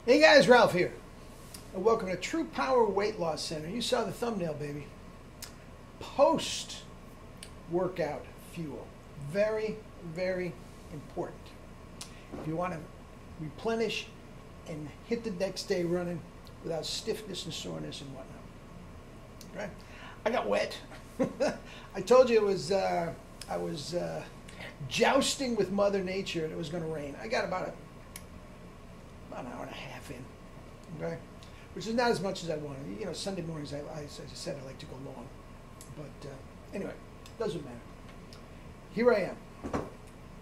Hey guys, Ralph here, and welcome to True Power Weight Loss Center. You saw the thumbnail, baby. Post-workout fuel. Very, very important. If you want to replenish and hit the next day running without stiffness and soreness and whatnot. Right? I got wet. I told you I was jousting with Mother Nature and it was going to rain. I got about an hour and a half in, okay, which is not as much as I wanted. You know, Sunday mornings, as I said, I like to go long, but anyway, doesn't matter. Here I am,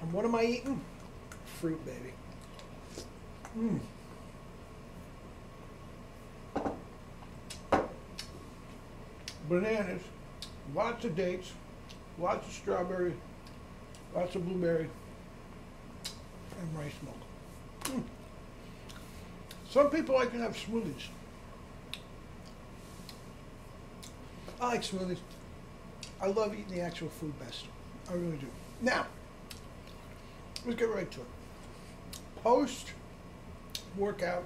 and what am I eating? Fruit, baby. Bananas, lots of dates, lots of strawberry, lots of blueberry, and rice milk. Some people like to have smoothies. I like smoothies. I love eating the actual food best. I really do. Now, let's get right to it. Post-workout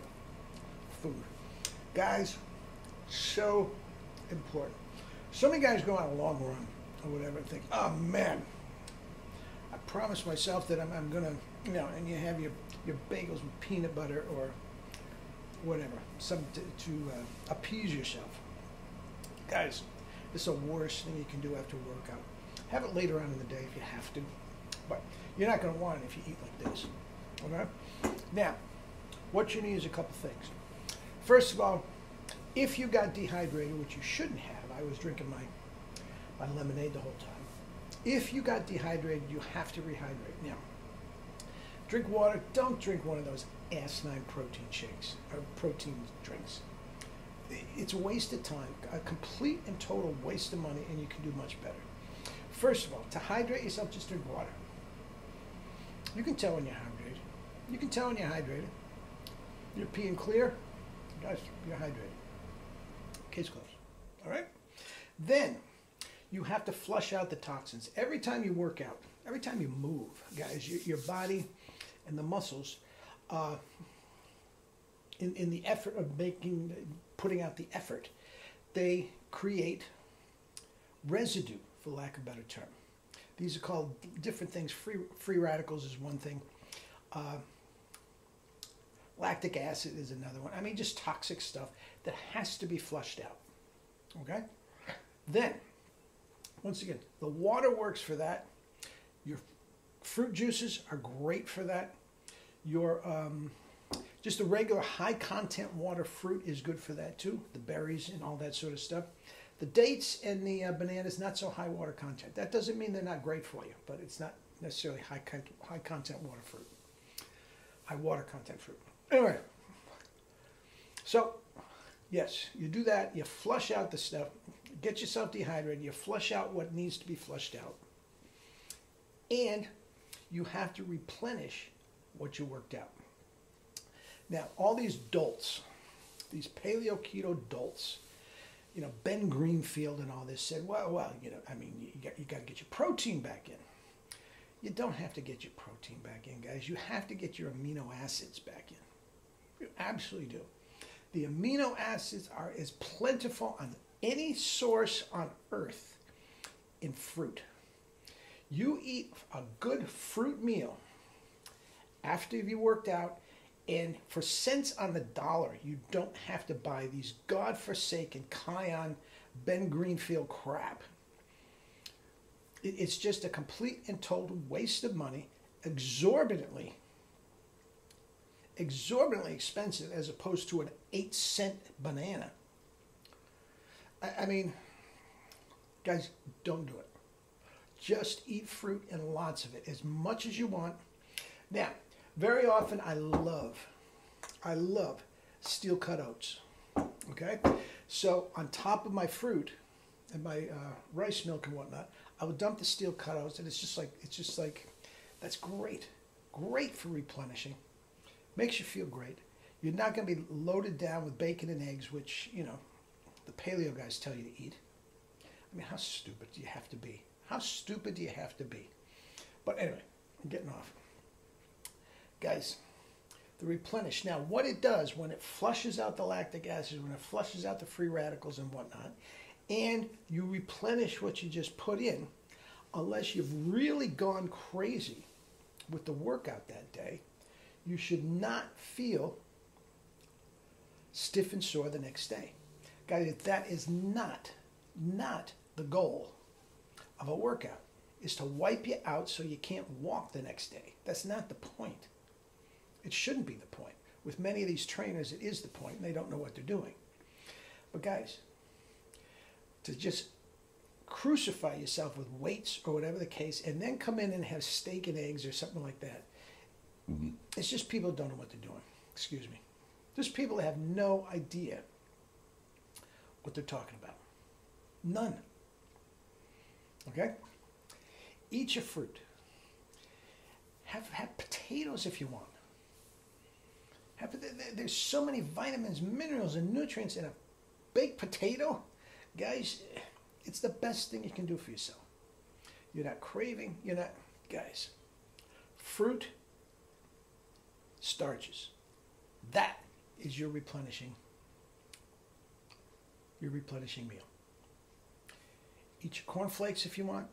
food. Guys, so important. So many guys go on a long run or whatever and think, oh man, I promised myself that I'm going to, you know, and you have your bagels with peanut butter or whatever, something to appease yourself. Guys, this is the worst thing you can do after a workout. Have it later on in the day if you have to, but you're not going to want it if you eat like this. Okay? Now, what you need is a couple things. First of all, if you got dehydrated, which you shouldn't have, I was drinking my lemonade the whole time. If you got dehydrated, you have to rehydrate. Now, drink water. Don't drink one of those asinine protein shakes or protein drinks. It's a waste of time, a complete and total waste of money, and you can do much better. First of all, to hydrate yourself, just drink water. You can tell when you're hydrated. You can tell when you're hydrated. You're peeing clear, guys, you're hydrated. Case closed. All right? Then, you have to flush out the toxins. Every time you work out, every time you move, guys, your body and the muscles, in the effort of putting out the effort, they create residue, for lack of a better term. These are called different things. Free radicals is one thing. Lactic acid is another one. I mean, just toxic stuff that has to be flushed out. Okay? Then, once again, the water works for that. Your fruit juices are great for that. Your just a regular high content water fruit is good for that too. The berries and all that sort of stuff. The dates and the bananas, not so high water content. That doesn't mean they're not great for you, but it's not necessarily high content water fruit. High water content fruit. Anyway, so yes, you do that. You flush out the stuff. Get yourself dehydrated. You flush out what needs to be flushed out. And you have to replenish what you worked out. Now, all these dolts, these paleo keto dolts, you know, Ben Greenfield and all this said, well, you know, I mean, you got to get your protein back in. You don't have to get your protein back in, guys. You have to get your amino acids back in. You absolutely do. The amino acids are as plentiful on any source on earth in fruit. You eat a good fruit meal after you worked out, and for cents on the dollar, you don't have to buy these godforsaken Kion Ben Greenfield crap. It's just a complete and total waste of money, exorbitantly expensive as opposed to an 8-cent banana. I mean, guys, don't do it. Just eat fruit and lots of it, as much as you want. Now, very often I love steel cut oats. Okay, so on top of my fruit and my rice milk and whatnot, I would dump the steel cut oats, and it's just like that's great for replenishing. Makes you feel great. You're not going to be loaded down with bacon and eggs, which, you know, the paleo guys tell you to eat. I mean, how stupid do you have to be? How stupid do you have to be? But anyway, I'm getting off. Guys, The replenish. Now, what it does when it flushes out the lactic acid, when it flushes out the free radicals and whatnot, and you replenish what you just put in, unless you've really gone crazy with the workout that day, you should not feel stiff and sore the next day. Guys, that is not the goal of a workout, is to wipe you out so you can't walk the next day. That's not the point. It shouldn't be the point. With many of these trainers, it is the point, and they don't know what they're doing. But guys, to just crucify yourself with weights or whatever the case, and then come in and have steak and eggs or something like that, it's just people who don't know what they're doing. Excuse me. Just people that have no idea what they're talking about. None. Okay? Eat your fruit. Have potatoes if you want. There's so many vitamins, minerals, and nutrients in a baked potato. Guys, it's the best thing you can do for yourself. You're not craving. You're not... Guys, fruit, starches. That is your replenishing meal. Eat your cornflakes if you want.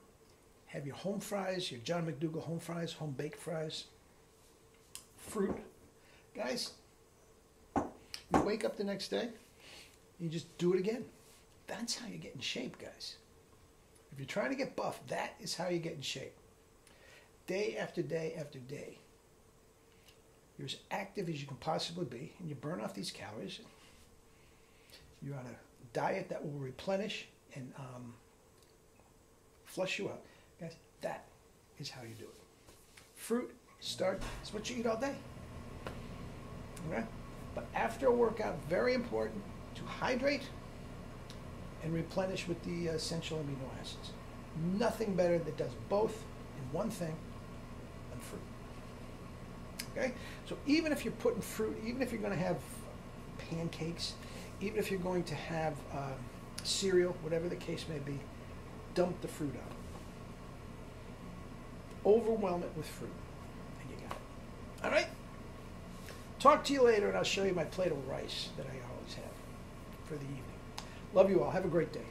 Have your home fries, your John McDougall home fries, home baked fries. Fruit. Guys, you wake up the next day, you just do it again. That's how you get in shape, guys. If you're trying to get buff, that is how you get in shape. Day after day after day. You're as active as you can possibly be, and you burn off these calories. You're on a diet that will replenish and flush you out. Guys, that is how you do it. Fruit, starch, it's what you eat all day. Okay? But after a workout, very important to hydrate and replenish with the essential amino acids. Nothing better that does both in one thing than fruit. Okay? So even if you're putting fruit, even if you're going to have pancakes, even if you're going to have cereal, whatever the case may be, dump the fruit out. Overwhelm it with fruit, and you got it. All right? Talk to you later, and I'll show you my plate of rice that I always have for the evening. Love you all. Have a great day.